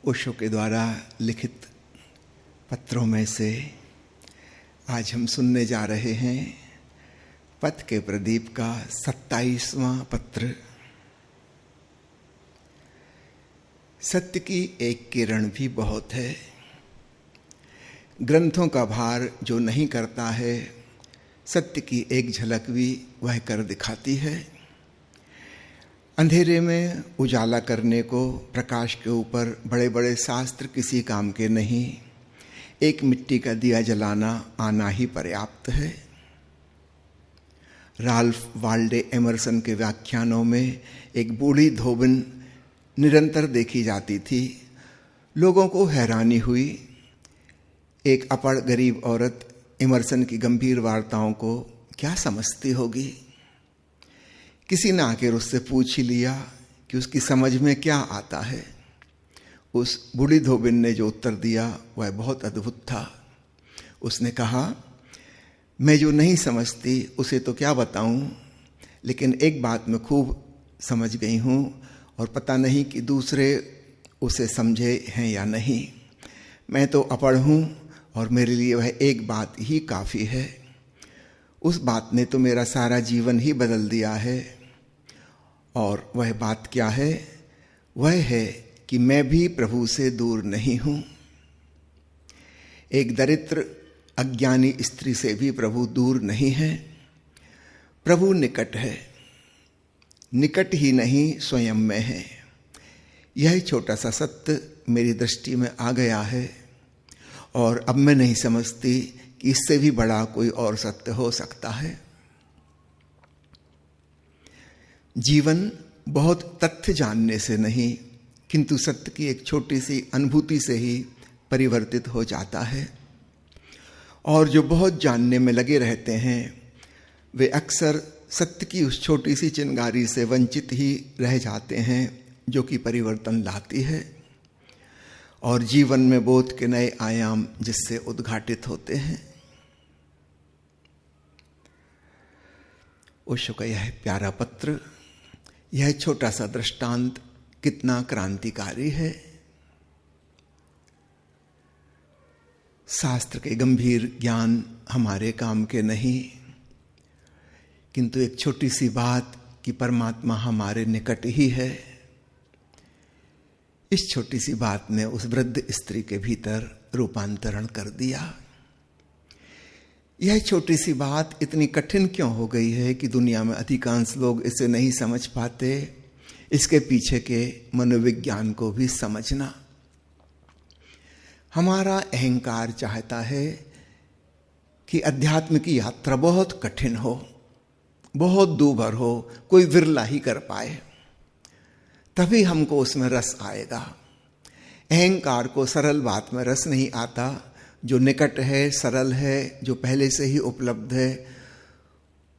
ओशो के द्वारा लिखित पत्रों में से आज हम सुनने जा रहे हैं पथ के प्रदीप का 27वां पत्र। सत्य की एक किरण भी बहुत है। ग्रंथों का भार जो नहीं करता है, सत्य की एक झलक भी वह कर दिखाती है। अंधेरे में उजाला करने को प्रकाश के ऊपर बड़े बड़े शास्त्र किसी काम के नहीं। एक मिट्टी का दिया जलाना आना ही पर्याप्त है। राल्फ वाल्डे एमरसन के व्याख्यानों में एक बूढ़ी धोबिन निरंतर देखी जाती थी। लोगों को हैरानी हुई। एक अपड़ गरीब औरत एमरसन की गंभीर वार्ताओं को क्या समझती होगी। किसी ने आकर उससे पूछ ही लिया कि उसकी समझ में क्या आता है। उस बूढ़ी धोबिन ने जो उत्तर दिया वह बहुत अद्भुत था। उसने कहा, मैं जो नहीं समझती उसे तो क्या बताऊं, लेकिन एक बात मैं खूब समझ गई हूं और पता नहीं कि दूसरे उसे समझे हैं या नहीं। मैं तो अपढ़ हूं और मेरे लिए वह एक बात ही काफ़ी है। उस बात ने तो मेरा सारा जीवन ही बदल दिया है। और वह बात क्या है? वह है कि मैं भी प्रभु से दूर नहीं हूं। एक दरिद्र अज्ञानी स्त्री से भी प्रभु दूर नहीं है। प्रभु निकट है। निकट ही नहीं, स्वयं में है। यह छोटा सा सत्य मेरी दृष्टि में आ गया है और अब मैं नहीं समझती कि इससे भी बड़ा कोई और सत्य हो सकता है। जीवन बहुत तथ्य जानने से नहीं, किंतु सत्य की एक छोटी सी अनुभूति से ही परिवर्तित हो जाता है। और जो बहुत जानने में लगे रहते हैं वे अक्सर सत्य की उस छोटी सी चिंगारी से वंचित ही रह जाते हैं जो कि परिवर्तन लाती है और जीवन में बोध के नए आयाम जिससे उद्घाटित होते हैं। ओशो का यह प्यारा पत्र, यह छोटा सा दृष्टांत कितना क्रांतिकारी है। शास्त्र के गंभीर ज्ञान हमारे काम के नहीं, किंतु एक छोटी सी बात कि परमात्मा हमारे निकट ही है, इस छोटी सी बात ने उस वृद्ध स्त्री के भीतर रूपांतरण कर दिया। यह छोटी सी बात इतनी कठिन क्यों हो गई है कि दुनिया में अधिकांश लोग इसे नहीं समझ पाते। इसके पीछे के मनोविज्ञान को भी समझना। हमारा अहंकार चाहता है कि अध्यात्म की यात्रा बहुत कठिन हो, बहुत दूभर हो, कोई विरला ही कर पाए, तभी हमको उसमें रस आएगा। अहंकार को सरल बात में रस नहीं आता। जो निकट है, सरल है, जो पहले से ही उपलब्ध है,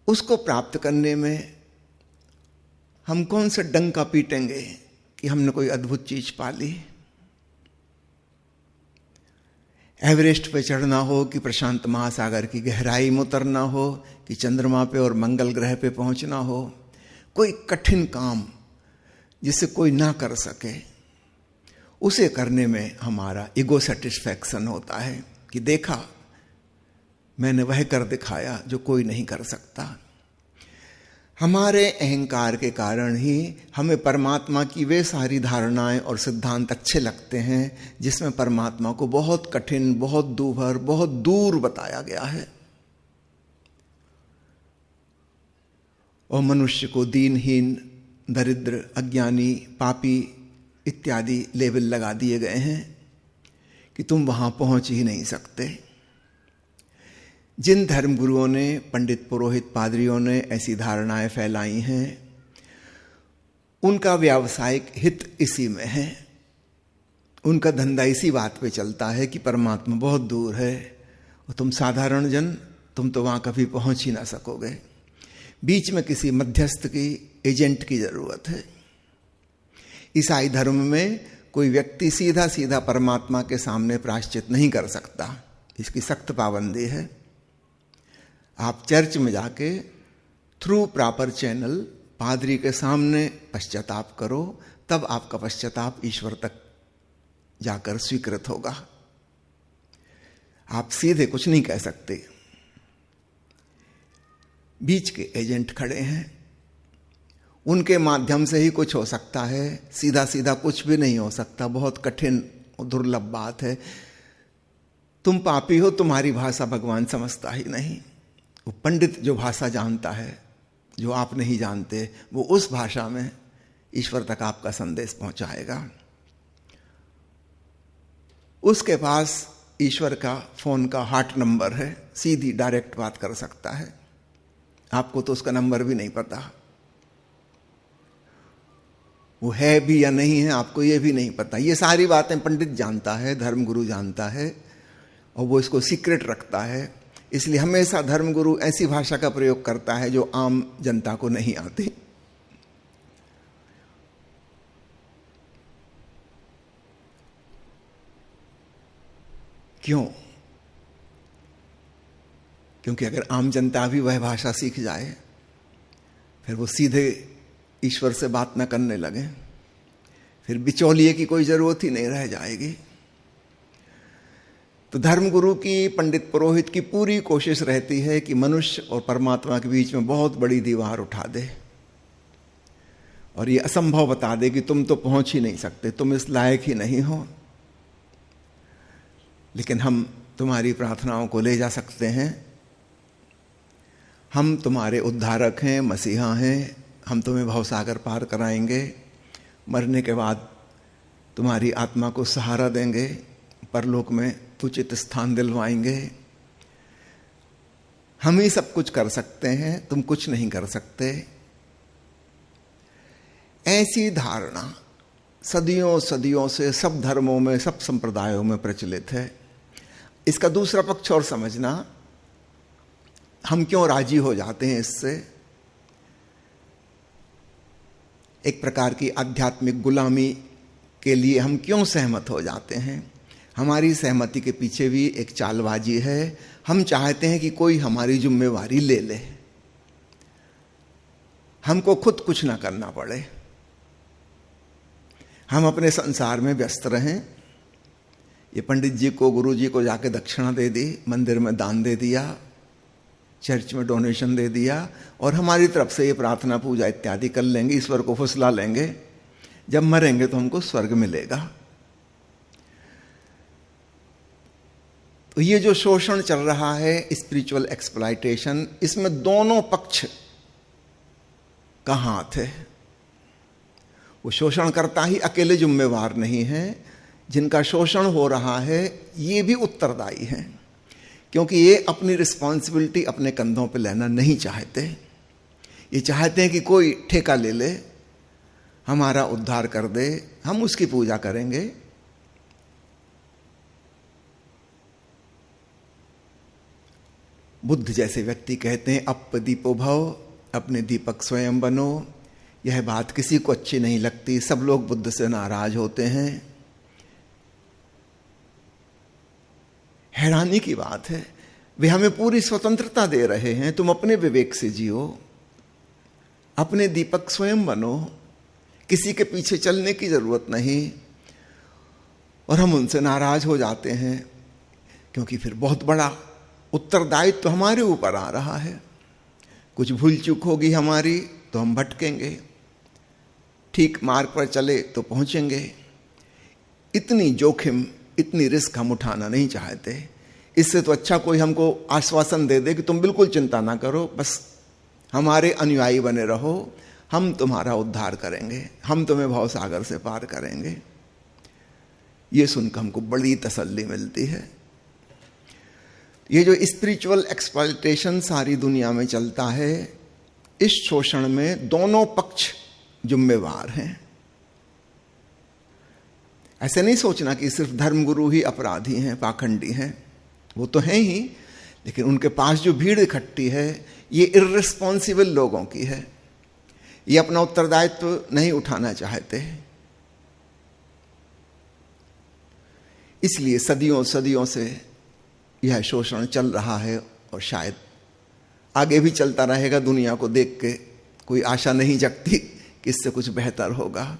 उसको प्राप्त करने में हम कौन सा डंका पीटेंगे कि हमने कोई अद्भुत चीज पा ली। एवरेस्ट पे चढ़ना हो कि प्रशांत महासागर की गहराई में उतरना हो कि चंद्रमा पे और मंगल ग्रह पे पहुंचना हो, कोई कठिन काम जिसे कोई ना कर सके, उसे करने में हमारा ईगो सेटिस्फैक्शन होता है कि देखा, मैंने वह कर दिखाया जो कोई नहीं कर सकता। हमारे अहंकार के कारण ही हमें परमात्मा की वे सारी धारणाएं और सिद्धांत अच्छे लगते हैं जिसमें परमात्मा को बहुत कठिन, बहुत दूभर, बहुत दूर बताया गया है और मनुष्य को दीनहीन, दरिद्र, अज्ञानी, पापी इत्यादि लेबल लगा दिए गए हैं कि तुम वहां पहुंच ही नहीं सकते। जिन धर्मगुरुओं ने, पंडित, पुरोहित, पादरियों ने ऐसी धारणाएं फैलाई हैं, उनका व्यावसायिक हित इसी में है। उनका धंधा इसी बात पे चलता है कि परमात्मा बहुत दूर है और तुम साधारण जन, तुम तो वहां कभी पहुंच ही ना सकोगे। बीच में किसी मध्यस्थ की, एजेंट की जरूरत है। ईसाई धर्म में कोई व्यक्ति सीधा सीधा परमात्मा के सामने प्रायश्चित नहीं कर सकता, इसकी सख्त पाबंदी है। आप चर्च में जाके थ्रू प्रॉपर चैनल पादरी के सामने पश्चाताप करो, तब आपका पश्चाताप ईश्वर तक जाकर स्वीकृत होगा। आप सीधे कुछ नहीं कह सकते। बीच के एजेंट खड़े हैं, उनके माध्यम से ही कुछ हो सकता है। सीधा सीधा कुछ भी नहीं हो सकता, बहुत कठिन और दुर्लभ बात है। तुम पापी हो, तुम्हारी भाषा भगवान समझता ही नहीं। वो पंडित जो भाषा जानता है, जो आप नहीं जानते, वो उस भाषा में ईश्वर तक आपका संदेश पहुंचाएगा। उसके पास ईश्वर का फोन का हॉट नंबर है, सीधी डायरेक्ट बात कर सकता है। आपको तो उसका नंबर भी नहीं पता, वो है भी या नहीं है आपको ये भी नहीं पता। ये सारी बातें पंडित जानता है, धर्मगुरु जानता है, और वो इसको सीक्रेट रखता है। इसलिए हमेशा धर्मगुरु ऐसी भाषा का प्रयोग करता है जो आम जनता को नहीं आती। क्यों? क्योंकि अगर आम जनता भी वह भाषा सीख जाए, फिर वो सीधे ईश्वर से बात न करने लगे, फिर बिचौलिए की कोई जरूरत ही नहीं रह जाएगी। तो धर्मगुरु की, पंडित पुरोहित की पूरी कोशिश रहती है कि मनुष्य और परमात्मा के बीच में बहुत बड़ी दीवार उठा दे और ये असंभव बता दे कि तुम तो पहुंच ही नहीं सकते, तुम इस लायक ही नहीं हो। लेकिन हम तुम्हारी प्रार्थनाओं को ले जा सकते हैं। हम तुम्हारे उद्धारक हैं, मसीहा हैं। हम तुम्हें भवसागर पार कराएंगे। मरने के बाद तुम्हारी आत्मा को सहारा देंगे, परलोक में उचित स्थान दिलवाएंगे। हम ही सब कुछ कर सकते हैं, तुम कुछ नहीं कर सकते। ऐसी धारणा सदियों सदियों से सब धर्मों में, सब संप्रदायों में प्रचलित है। इसका दूसरा पक्ष और समझना, हम क्यों राजी हो जाते हैं इससे। एक प्रकार की आध्यात्मिक गुलामी के लिए हम क्यों सहमत हो जाते हैं। हमारी सहमति के पीछे भी एक चालबाजी है। हम चाहते हैं कि कोई हमारी जिम्मेवारी ले ले, हमको खुद कुछ ना करना पड़े, हम अपने संसार में व्यस्त रहें। ये पंडित जी को, गुरु जी को जाके दक्षिणा दे दी, मंदिर में दान दे दिया, चर्च में डोनेशन दे दिया, और हमारी तरफ से ये प्रार्थना पूजा इत्यादि कर लेंगे, ईश्वर को फुसला लेंगे। जब मरेंगे तो हमको स्वर्ग मिलेगा। तो ये जो शोषण चल रहा है, स्पिरिचुअल एक्सप्लॉयटेशन, इसमें दोनों पक्ष का हाथ है। वो शोषणकर्ता ही अकेले जिम्मेवार नहीं है, जिनका शोषण हो रहा है ये भी उत्तरदायी हैं, क्योंकि ये अपनी रिस्पॉन्सिबिलिटी अपने कंधों पे लेना नहीं चाहते। ये चाहते हैं कि कोई ठेका ले ले, हमारा उद्धार कर दे, हम उसकी पूजा करेंगे। बुद्ध जैसे व्यक्ति कहते हैं, अप दीपो भव, अपने दीपक स्वयं बनो। यह बात किसी को अच्छी नहीं लगती, सब लोग बुद्ध से नाराज होते हैं। हैरानी की बात है, वे हमें पूरी स्वतंत्रता दे रहे हैं, तुम अपने विवेक से जियो, अपने दीपक स्वयं बनो, किसी के पीछे चलने की जरूरत नहीं। और हम उनसे नाराज हो जाते हैं, क्योंकि फिर बहुत बड़ा उत्तरदायित्व तो हमारे ऊपर आ रहा है। कुछ भूल चूक होगी हमारी तो हम भटकेंगे, ठीक मार्ग पर चले तो पहुंचेंगे। इतनी जोखिम, इतनी रिस्क हम उठाना नहीं चाहते। इससे तो अच्छा कोई हमको आश्वासन दे दे कि तुम बिल्कुल चिंता ना करो, बस हमारे अनुयायी बने रहो, हम तुम्हारा उद्धार करेंगे, हम तुम्हें भवसागर से पार करेंगे। ये सुनकर हमको बड़ी तसल्ली मिलती है। ये जो स्पिरिचुअल एक्सप्लॉयटेशन सारी दुनिया में चलता है, इस शोषण में दोनों पक्ष जिम्मेवार हैं। ऐसे नहीं सोचना कि सिर्फ धर्मगुरु ही अपराधी हैं, पाखंडी हैं, वो तो हैं ही, लेकिन उनके पास जो भीड़ इकट्ठी है ये इर्रेस्पॉन्सिबल लोगों की है। ये अपना उत्तरदायित्व नहीं उठाना चाहते, इसलिए सदियों सदियों से यह शोषण चल रहा है और शायद आगे भी चलता रहेगा। दुनिया को देख के कोई आशा नहीं जगती कि इससे कुछ बेहतर होगा।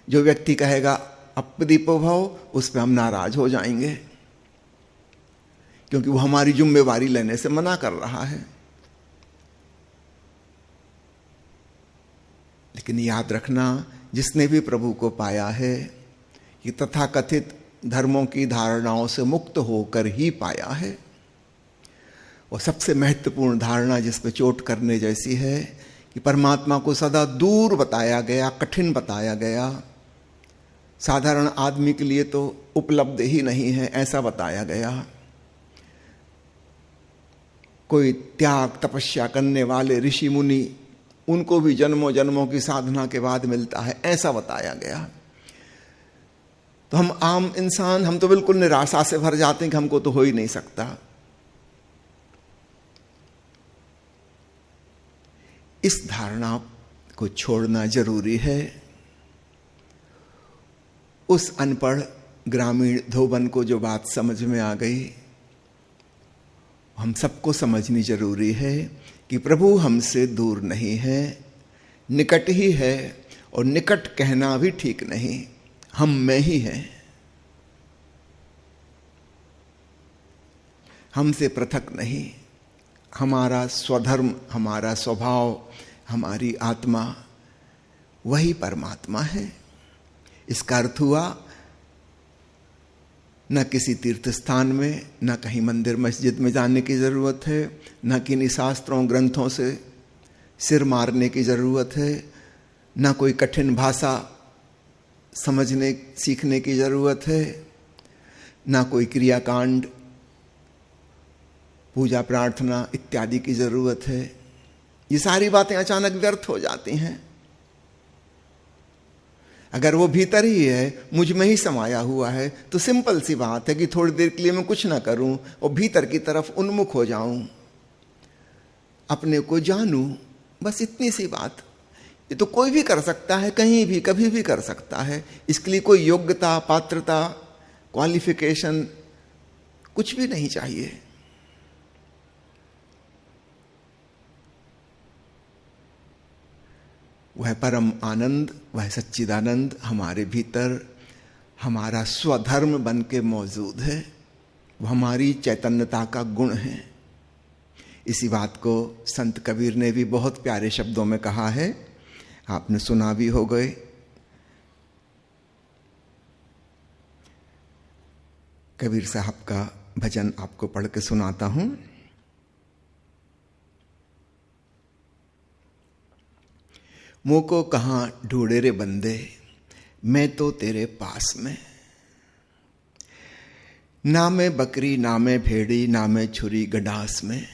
जो व्यक्ति कहेगा अपदीपो भव, उस पर हम नाराज हो जाएंगे क्योंकि वो हमारी जिम्मेवारी लेने से मना कर रहा है। लेकिन याद रखना, जिसने भी प्रभु को पाया है ये तथाकथित धर्मों की धारणाओं से मुक्त होकर ही पाया है। और सबसे महत्वपूर्ण धारणा जिस पे चोट करने जैसी है कि परमात्मा को सदा दूर बताया गया, कठिन बताया गया, साधारण आदमी के लिए तो उपलब्ध ही नहीं है ऐसा बताया गया। कोई त्याग तपस्या करने वाले ऋषि मुनि, उनको भी जन्मों जन्मों की साधना के बाद मिलता है ऐसा बताया गया। तो हम आम इंसान, हम तो बिल्कुल निराशा से भर जाते हैं कि हमको तो हो ही नहीं सकता। इस धारणा को छोड़ना जरूरी है। उस अनपढ़ ग्रामीण धोबन को जो बात समझ में आ गई, हम सबको समझनी जरूरी है कि प्रभु हमसे दूर नहीं है, निकट ही है। और निकट कहना भी ठीक नहीं, हम में ही है, हमसे पृथक नहीं। हमारा स्वधर्म, हमारा स्वभाव, हमारी आत्मा वही परमात्मा है। इसका अर्थ हुआ न किसी तीर्थ स्थान में, न कहीं मंदिर मस्जिद में जाने की जरूरत है, न किन्हीं शास्त्रों ग्रंथों से सिर मारने की जरूरत है, न कोई कठिन भाषा समझने सीखने की जरूरत है, न कोई क्रियाकांड पूजा प्रार्थना इत्यादि की जरूरत है। ये सारी बातें अचानक व्यर्थ हो जाती हैं। अगर वो भीतर ही है, मुझ में ही समाया हुआ है, तो सिंपल सी बात है कि थोड़ी देर के लिए मैं कुछ ना करूं और भीतर की तरफ उन्मुख हो जाऊं, अपने को जानूं, बस इतनी सी बात। ये तो कोई भी कर सकता है, कहीं भी कभी भी कर सकता है। इसके लिए कोई योग्यता, पात्रता, क्वालिफिकेशन कुछ भी नहीं चाहिए। वह परम आनंद, वह सच्चिदानंद हमारे भीतर हमारा स्वधर्म बन के मौजूद है। वह हमारी चैतन्यता का गुण है। इसी बात को संत कबीर ने भी बहुत प्यारे शब्दों में कहा है, आपने सुना भी हो गए। कबीर साहब का भजन आपको पढ़ के सुनाता हूं। मुँह को कहाँ ढूंढे रे बंदे, मैं तो तेरे पास में। ना मैं बकरी, ना मैं भेड़ी, ना मैं छुरी गडास में।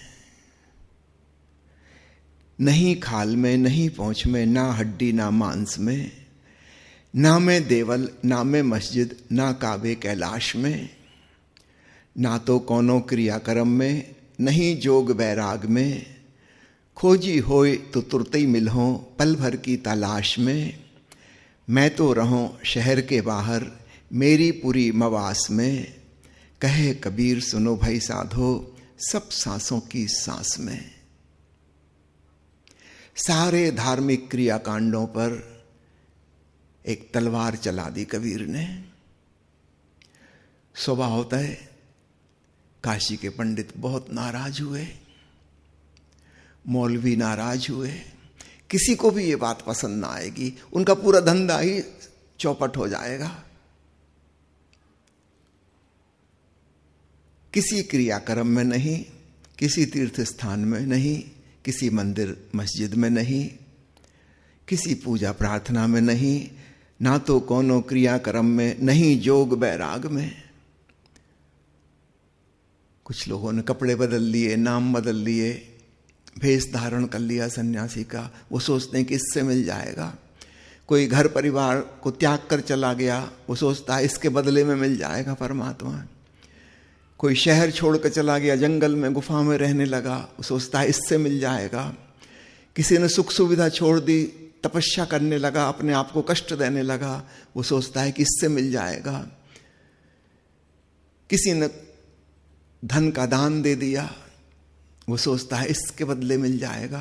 नहीं खाल में, नहीं पहुंच में, ना हड्डी ना मांस में। ना मैं देवल, ना मैं मस्जिद, ना काबे कैलाश में। ना तो कोनो क्रियाकर्म में, नहीं जोग बैराग में। खोजी होए तो तुरते ही मिलहों पल भर की तलाश में। मैं तो रहूं शहर के बाहर मेरी पूरी मवास में। कहे कबीर सुनो भाई साधो सब सांसों की सांस में। सारे धार्मिक क्रियाकांडों पर एक तलवार चला दी कबीर ने। स्वभावतः काशी के पंडित बहुत नाराज हुए, मौलवी नाराज हुए। किसी को भी ये बात पसंद ना आएगी, उनका पूरा धंधा ही चौपट हो जाएगा। किसी क्रियाक्रम में नहीं, किसी तीर्थ स्थान में नहीं, किसी मंदिर मस्जिद में नहीं, किसी पूजा प्रार्थना में नहीं, ना तो कोनो क्रियाक्रम में, नहीं जोग बैराग में। कुछ लोगों ने कपड़े बदल लिए, नाम बदल लिए, भेष धारण कर लिया सन्यासी का। वो सोचते हैं कि इससे मिल जाएगा। कोई घर परिवार को त्याग कर चला गया, वो सोचता है इसके बदले में मिल जाएगा परमात्मा। कोई शहर छोड़कर चला गया, जंगल में गुफा में रहने लगा, वो सोचता है इससे मिल जाएगा। किसी ने सुख सुविधा छोड़ दी, तपस्या करने लगा, अपने आप को कष्ट देने लगा, वो सोचता है कि इससे मिल जाएगा। किसी ने धन का दान दे दिया, वो सोचता है इसके बदले मिल जाएगा।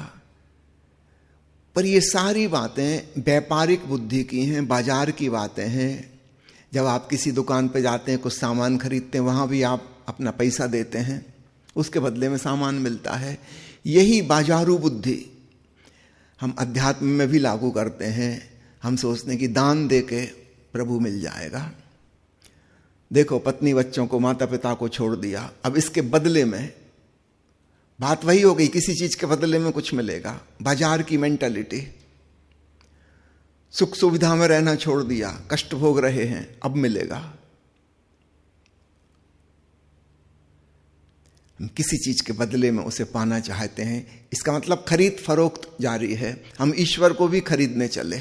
पर ये सारी बातें व्यापारिक बुद्धि की हैं, बाजार की बातें हैं। जब आप किसी दुकान पे जाते हैं, कुछ सामान खरीदते हैं, वहां भी आप अपना पैसा देते हैं, उसके बदले में सामान मिलता है। यही बाजारू बुद्धि हम अध्यात्म में भी लागू करते हैं। हम सोचते हैं कि दान दे के प्रभु मिल जाएगा। देखो, पत्नी बच्चों को, माता पिता को छोड़ दिया, अब इसके बदले में बात वही हो गई, किसी चीज के बदले में कुछ मिलेगा। बाजार की मेंटालिटी। सुख सुविधा में रहना छोड़ दिया, कष्ट भोग रहे हैं, अब मिलेगा। हम किसी चीज के बदले में उसे पाना चाहते हैं। इसका मतलब खरीद फरोख्त जारी है। हम ईश्वर को भी खरीदने चले।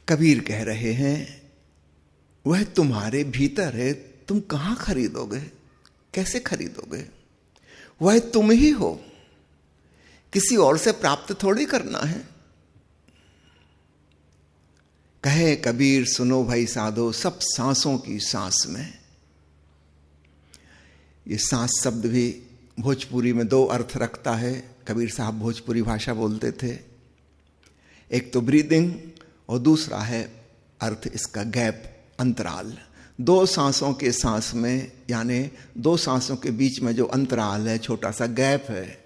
कबीर कह रहे हैं, वह तुम्हारे भीतर है, तुम कहां खरीदोगे, कैसे खरीदोगे? वह तुम ही हो, किसी और से प्राप्त थोड़ी करना है। कहे कबीर सुनो भाई साधो, सब सांसों की सांस में। ये सांस शब्द भी भोजपुरी में दो अर्थ रखता है। कबीर साहब भोजपुरी भाषा बोलते थे। एक तो ब्रीदिंग और दूसरा है अर्थ इसका गैप, अंतराल। दो सांसों के सांस में, यानी दो सांसों के बीच में जो अंतराल है, छोटा सा गैप है,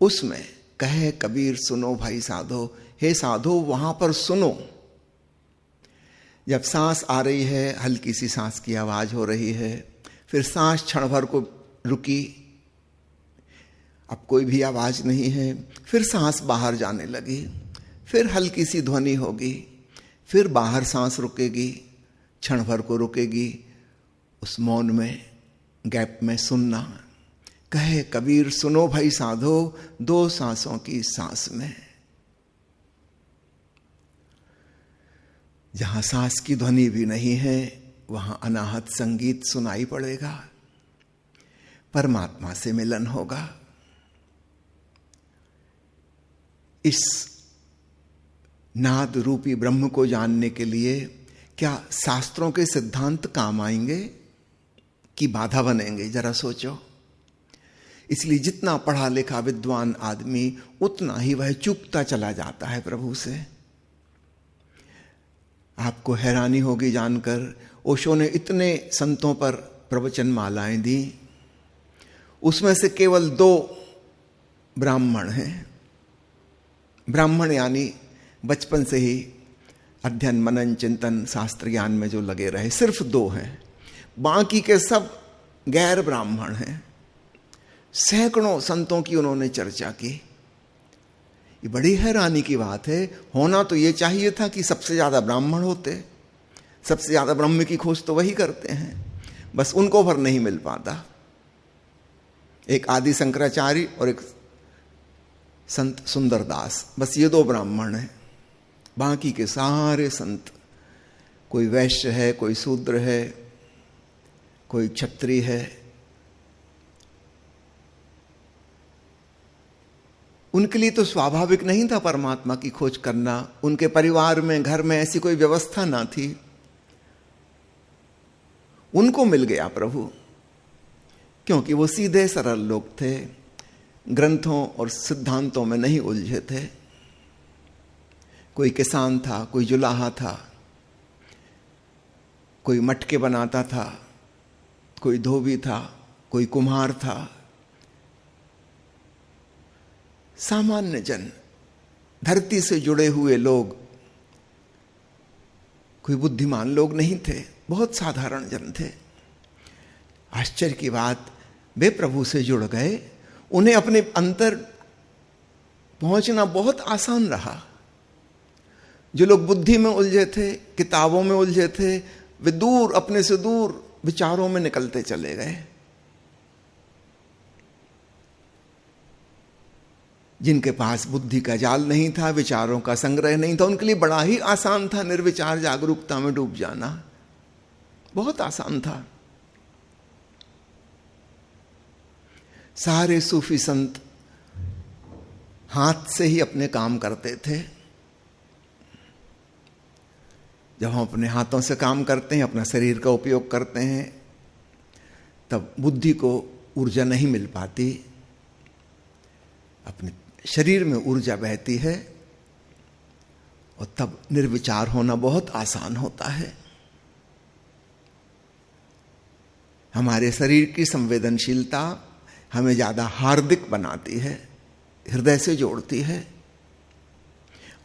उसमें कहे कबीर सुनो भाई साधो, हे साधो वहां पर सुनो। जब सांस आ रही है, हल्की सी सांस की आवाज हो रही है, फिर सांस क्षण भर को रुकी, अब कोई भी आवाज नहीं है, फिर सांस बाहर जाने लगी, फिर हल्की सी ध्वनि होगी, फिर बाहर सांस रुकेगी, क्षण भर को रुकेगी। उस मौन में, गैप में सुनना। कहे कबीर सुनो भाई साधो, दो सांसों की सांस में। जहां सांस की ध्वनि भी नहीं है, वहां अनाहत संगीत सुनाई पड़ेगा, परमात्मा से मिलन होगा। इस नाद रूपी ब्रह्म को जानने के लिए क्या शास्त्रों के सिद्धांत काम आएंगे कि बाधा बनेंगे? जरा सोचो। इसलिए जितना पढ़ा लिखा विद्वान आदमी, उतना ही वह चूकता चला जाता है प्रभु से। आपको हैरानी होगी जानकर, ओशो ने इतने संतों पर प्रवचन मालाएं दी, उसमें से केवल 2 ब्राह्मण हैं। ब्राह्मण यानी बचपन से ही अध्ययन मनन चिंतन शास्त्र ज्ञान में जो लगे रहे, सिर्फ 2 हैं। बाकी के सब गैर ब्राह्मण हैं। सैकड़ों संतों की उन्होंने चर्चा की। ये बड़ी हैरानी की बात है। होना तो ये चाहिए था कि सबसे ज्यादा ब्राह्मण होते, सबसे ज्यादा ब्रह्म की खोज तो वही करते हैं, बस उनको भर नहीं मिल पाता। एक आदि शंकराचार्य और एक संत सुंदरदास, बस ये 2 ब्राह्मण हैं। बाकी के सारे संत, कोई वैश्य है, कोई शूद्र है, कोई क्षत्रिय है, उनके लिए तो स्वाभाविक नहीं था परमात्मा की खोज करना। उनके परिवार में, घर में ऐसी कोई व्यवस्था ना थी। उनको मिल गया प्रभु, क्योंकि वो सीधे सरल लोग थे, ग्रंथों और सिद्धांतों में नहीं उलझे थे। कोई किसान था, कोई जुलाहा था, कोई मटके बनाता था, कोई धोबी था, कोई कुम्हार था। सामान्य जन, धरती से जुड़े हुए लोग, कोई बुद्धिमान लोग नहीं थे, बहुत साधारण जन थे। आश्चर्य की बात, वे प्रभु से जुड़ गए। उन्हें अपने अंतर पहुंचना बहुत आसान रहा। जो लोग बुद्धि में उलझे थे, किताबों में उलझे थे, वे दूर, अपने से दूर विचारों में निकलते चले गए। जिनके पास बुद्धि का जाल नहीं था, विचारों का संग्रह नहीं था, उनके लिए बड़ा ही आसान था निर्विचार जागरूकता में डूब जाना। बहुत आसान था। सारे सूफी संत हाथ से ही अपने काम करते थे। जब हम अपने हाथों से काम करते हैं, अपना शरीर का उपयोग करते हैं, तब बुद्धि को ऊर्जा नहीं मिल पाती। अपने शरीर में ऊर्जा बहती है और तब निर्विचार होना बहुत आसान होता है। हमारे शरीर की संवेदनशीलता हमें ज्यादा हार्दिक बनाती है, हृदय से जोड़ती है,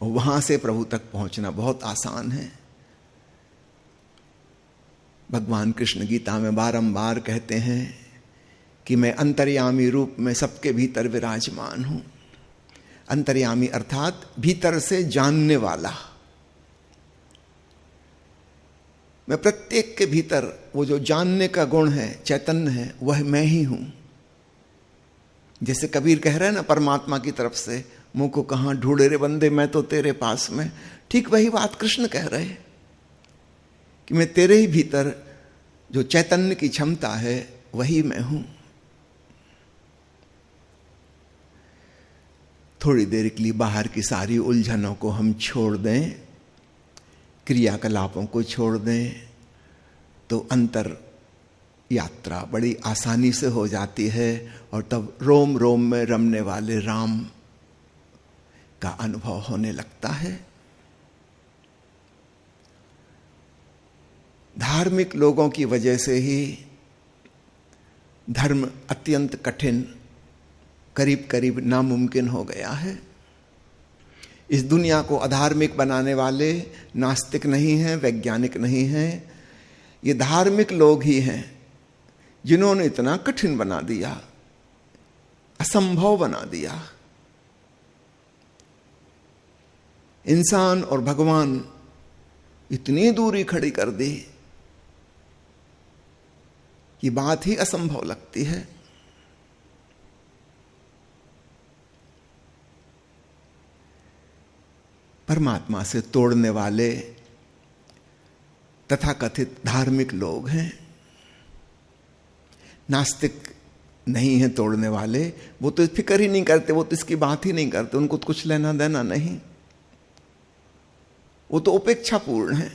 और वहां से प्रभु तक पहुंचना बहुत आसान है। भगवान कृष्ण गीता में बारंबार कहते हैं कि मैं अंतर्यामी रूप में सबके भीतर विराजमान हूं। अंतर्यामी अर्थात भीतर से जानने वाला। मैं प्रत्येक के भीतर वो जो जानने का गुण है, चैतन्य है, वह मैं ही हूं। जैसे कबीर कह रहे हैं ना परमात्मा की तरफ से, मुंह को कहां ढूंढे रे बंदे मैं तो तेरे पास में। ठीक वही बात कृष्ण कह रहे हैं कि मैं तेरे ही भीतर जो चैतन्य की क्षमता है वही मैं हूं। थोड़ी देर के लिए बाहर की सारी उलझनों को हम छोड़ दें, क्रियाकलापों को छोड़ दें, तो अंतर यात्रा बड़ी आसानी से हो जाती है और तब रोम रोम में रमने वाले राम का अनुभव होने लगता है। धार्मिक लोगों की वजह से ही धर्म अत्यंत कठिन, करीब करीब नामुमकिन हो गया है। इस दुनिया को अधार्मिक बनाने वाले नास्तिक नहीं हैं, वैज्ञानिक नहीं हैं, ये धार्मिक लोग ही हैं जिन्होंने इतना कठिन बना दिया, असंभव बना दिया। इंसान और भगवान इतनी दूरी खड़ी कर दी कि बात ही असंभव लगती है। परमात्मा से तोड़ने वाले तथाकथित धार्मिक लोग हैं। नास्तिक नहीं है तोड़ने वाले, वो तो फिक्र ही नहीं करते, वो तो इसकी बात ही नहीं करते, उनको तो कुछ लेना देना नहीं, वो तो उपेक्षापूर्ण है।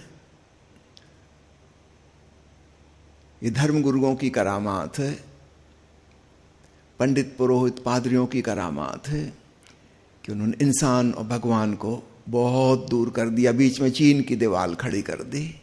ये धर्म गुरुओं की करामात है, पंडित पुरोहित पादरियों की करामात है कि उन्होंने इंसान और भगवान को बहुत दूर कर दिया, बीच में चीन की दीवार खड़ी कर दी।